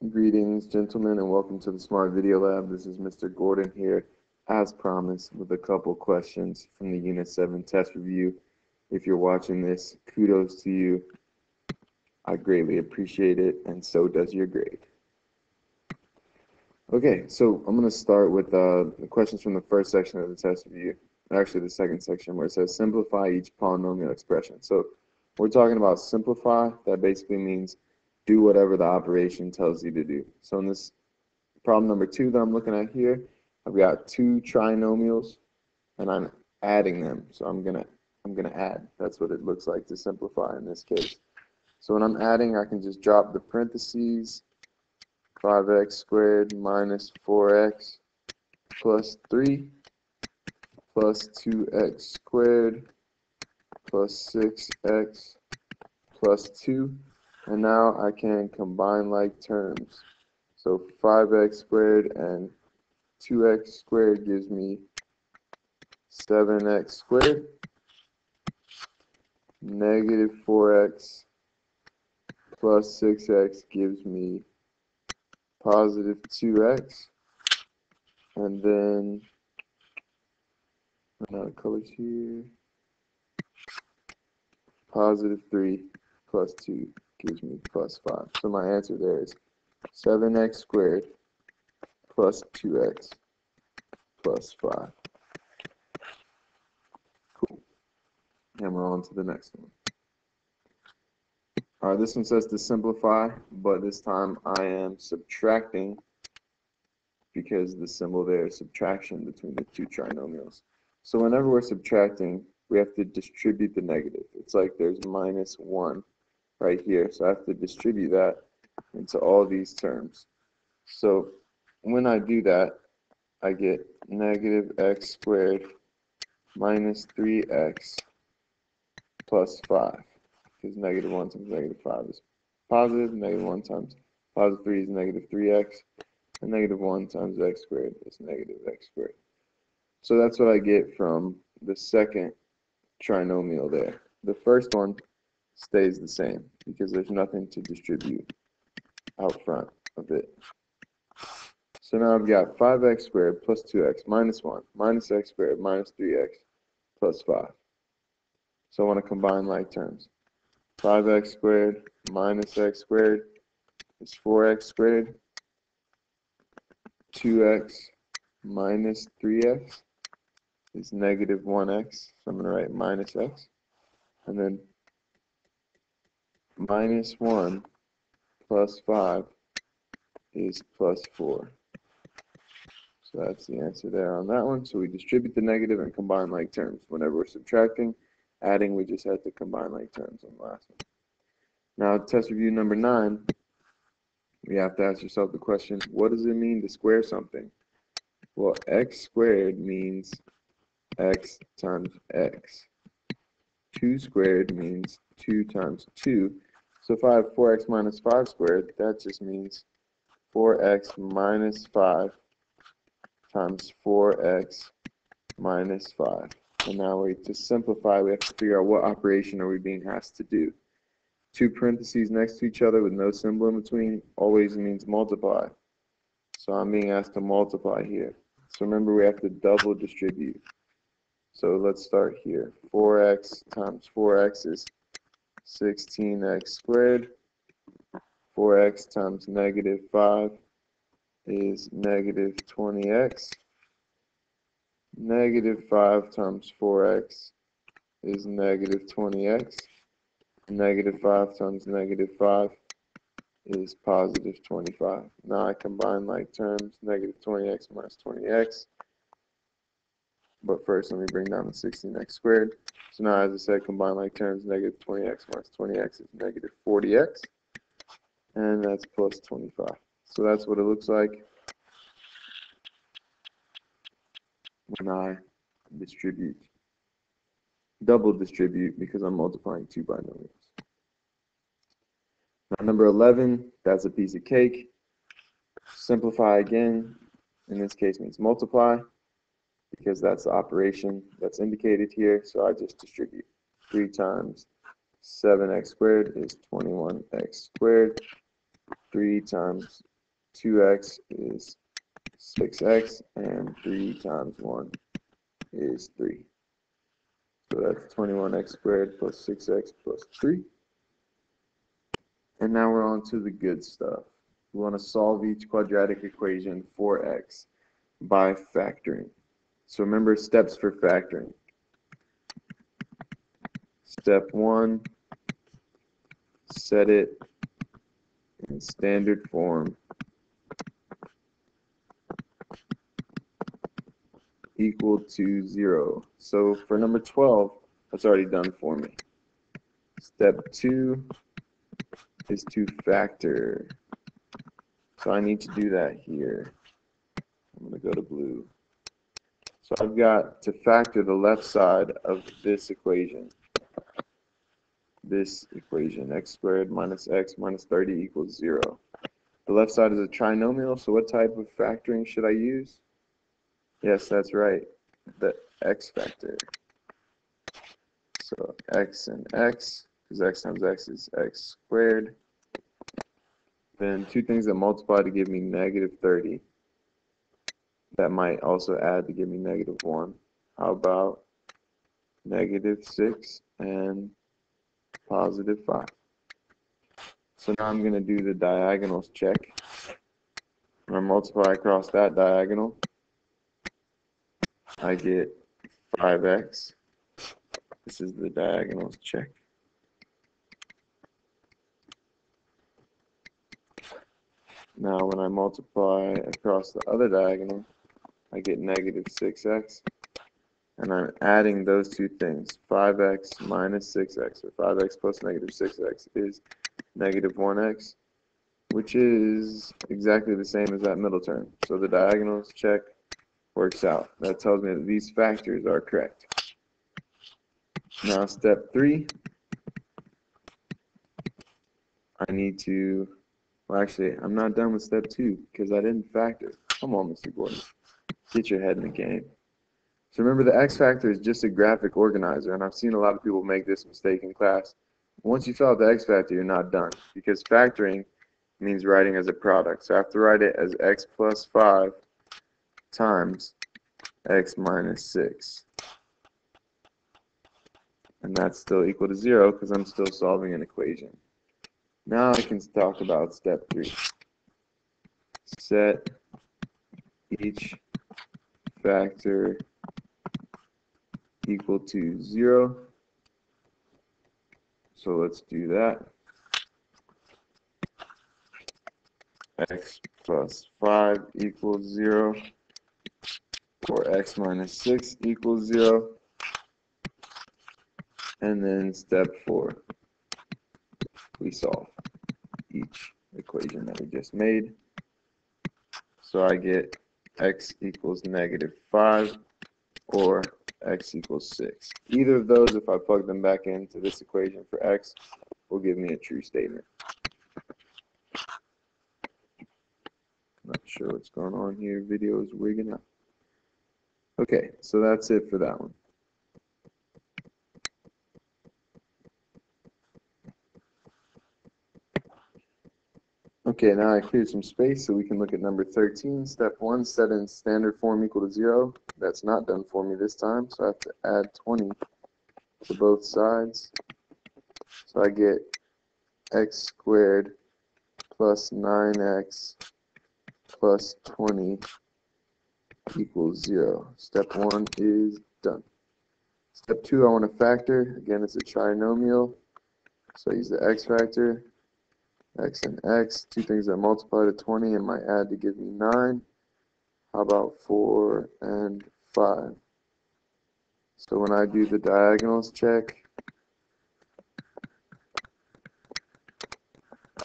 Greetings, gentlemen, and welcome to the Smart Video Lab. This is Mr. Gordon here, as promised, with a couple questions from the Unit 7 test review. If you're watching this, kudos to you. I greatly appreciate it, and so does your grade. Okay, so I'm going to start with the questions from the first section of the test review, actually the second section, where it says simplify each polynomial expression. So we're talking about simplify. That basically means do whatever the operation tells you to do. So in this problem number 2 that I'm looking at here, I've got two trinomials and I'm adding them. So I'm gonna add. That's what it looks like to simplify in this case. So when I'm adding, I can just drop the parentheses, 5x squared minus 4x plus 3 plus 2x squared plus 6x plus 2. And now I can combine like terms. So 5x squared and 2x squared gives me 7x squared. Negative 4x plus 6x gives me positive 2x. And then, run out of colors here, positive 3 plus 2 gives me plus 5. So my answer there is 7x squared plus 2x plus 5. Cool. And we're on to the next one. All right, this one says to simplify, but this time I am subtracting because the symbol there is subtraction between the two trinomials. So whenever we're subtracting, we have to distribute the negative. It's like there's minus 1 right here, so I have to distribute that into all these terms. So when I do that, I get negative x squared minus 3x plus 5, because negative 1 times negative 5 is positive, negative 1 times positive 3 is negative 3x, and negative 1 times x squared is negative x squared. So that's what I get from the second trinomial there. The first one stays the same because there's nothing to distribute out front of it. So now I've got 5x squared plus 2x minus 1 minus x squared minus 3x plus 5. So I want to combine like terms. 5x squared minus x squared is 4x squared. 2x minus 3x is negative 1x. So I'm going to write minus x. And then minus 1 plus 5 is plus 4. So that's the answer there on that one. So we distribute the negative and combine like terms. Whenever we're subtracting, adding, we just have to combine like terms on the last one. Now, test review number 9, we have to ask yourself the question, what does it mean to square something? Well, x squared means x times x. 2 squared means 2 times 2. So if I have 4x minus 5 squared, that just means 4x minus 5 times 4x minus 5. And now to simplify, we have to figure out what operation are we being asked to do. Two parentheses next to each other with no symbol in between always means multiply. So I'm being asked to multiply here. So remember, we have to double distribute. So let's start here. 4x times 4x is 16x squared. 4x times negative 5 is negative 20x. Negative 5 times 4x is negative 20x. Negative 5 times negative 5 is positive 25. Now I combine like terms, negative 20x minus 20x. But first, let me bring down the 16x squared. So now, as I said, combine like terms, negative 20x minus 20x is negative 40x. And that's plus 25. So that's what it looks like when I distribute, double distribute, because I'm multiplying two binomials. Now, number 11, that's a piece of cake. Simplify again, in this case means multiply, because that's the operation that's indicated here. So I just distribute 3 times 7x squared is 21x squared. 3 times 2x is 6x, and 3 times 1 is 3. So that's 21x squared plus 6x plus 3. And now we're on to the good stuff. We want to solve each quadratic equation for x by factoring. So remember steps for factoring. Step 1, set it in standard form equal to 0. So for number 12, that's already done for me. Step 2 is to factor. So I need to do that here. I'm going to go to blue. So I've got to factor the left side of this equation. X squared minus x minus 30 equals 0. The left side is a trinomial, so what type of factoring should I use? Yes, that's right, the x factor. So x and x, because x times x is x squared. Then two things that multiply to give me negative 30. That might also add to give me negative 1. How about negative 6 and positive 5? So now I'm going to do the diagonals check. When I multiply across that diagonal, I get 5x. This is the diagonals check. Now when I multiply across the other diagonal, I get negative 6x. And I'm adding those two things. 5x minus 6x, or 5x plus negative 6x is negative 1x, which is exactly the same as that middle term. So the diagonals check works out. That tells me that these factors are correct. Now step 3, I need to, well actually, I'm not done with step 2 because I didn't factor. Come on, Mr. Gordon. Get your head in the game. So remember, the x factor is just a graphic organizer, and I've seen a lot of people make this mistake in class. Once you fill out the x factor, you're not done, because factoring means writing as a product. So I have to write it as x plus 5 times x minus 6. And that's still equal to 0 because I'm still solving an equation. Now I can talk about step 3. Set each factor equal to 0. So let's do that. X plus 5 equals 0, or x minus 6 equals 0. And then step 4, we solve each equation that we just made. So I get x equals negative 5 or x equals 6. Either of those, if I plug them back into this equation for x, will give me a true statement. Not sure what's going on here. Video is wigging out. Okay, so that's it for that one. Okay, now I cleared some space so we can look at number 13. Step 1, set in standard form equal to 0. That's not done for me this time, so I have to add 20 to both sides. So I get x squared plus 9x plus 20 equals 0. Step 1 is done. Step 2, I want to factor. Again, it's a trinomial, so I use the x factor. X and x, two things that multiply to 20 and might add to give me 9. How about 4 and 5? So when I do the diagonals check,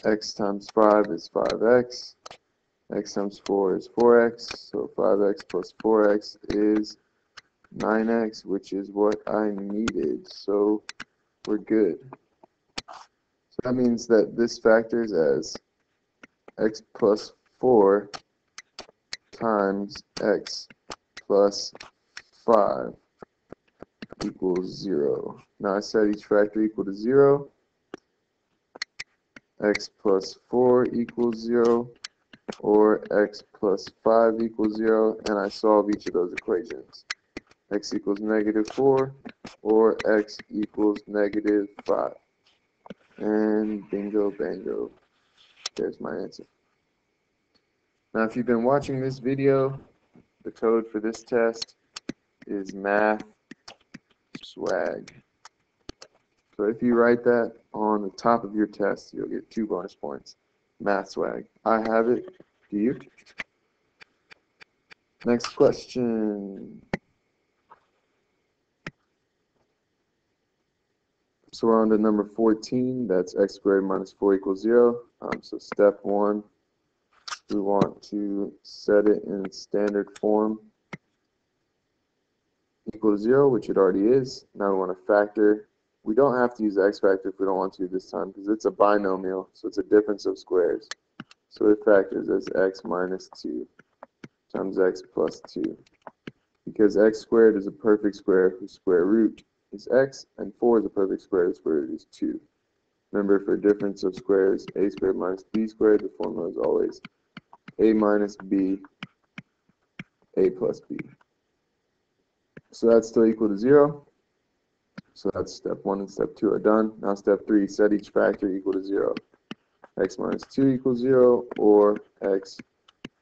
x times 5 is 5x, x times 4 is 4x, so 5x plus 4x is 9x, which is what I needed, so we're good. So that means that this factors as x plus 4 times x plus 5 equals 0. Now I set each factor equal to 0. X plus 4 equals 0. or x plus 5 equals 0, and I solve each of those equations. X equals -4 or x equals -5. And bingo bango, there's my answer. Now if you've been watching this video, the code for this test is math swag. So if you write that on the top of your test, you'll get 2 bonus points. Math swag. I have it. Do you? Next question. So we're on to number 14. That's x squared minus 4 equals 0. So step 1, we want to set it in standard form equal to 0, which it already is. Now we want to factor. We don't have to use the x factor if we don't want to this time because it's a binomial, so it's a difference of squares. So it factors as x minus 2 times x plus 2. Because x squared is a perfect square whose square root is x, and 4 is a perfect square whose square root is 2. Remember, for difference of squares, a squared minus b squared, the formula is always a minus b, a plus b. So that's still equal to 0. So that's step 1 and step 2 are done. Now step 3, set each factor equal to 0. X minus 2 equals 0, or x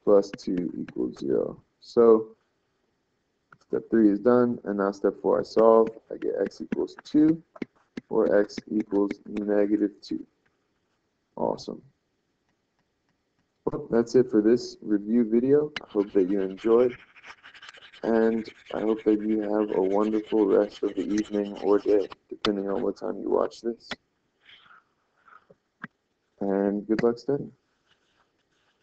plus 2 equals 0. So step 3 is done, and now step 4 I solve. I get x equals 2, or x equals -2. Awesome. Well, that's it for this review video. I hope that you enjoyed, and I hope that you have a wonderful rest of the evening or day, depending on what time you watch this. And good luck studying.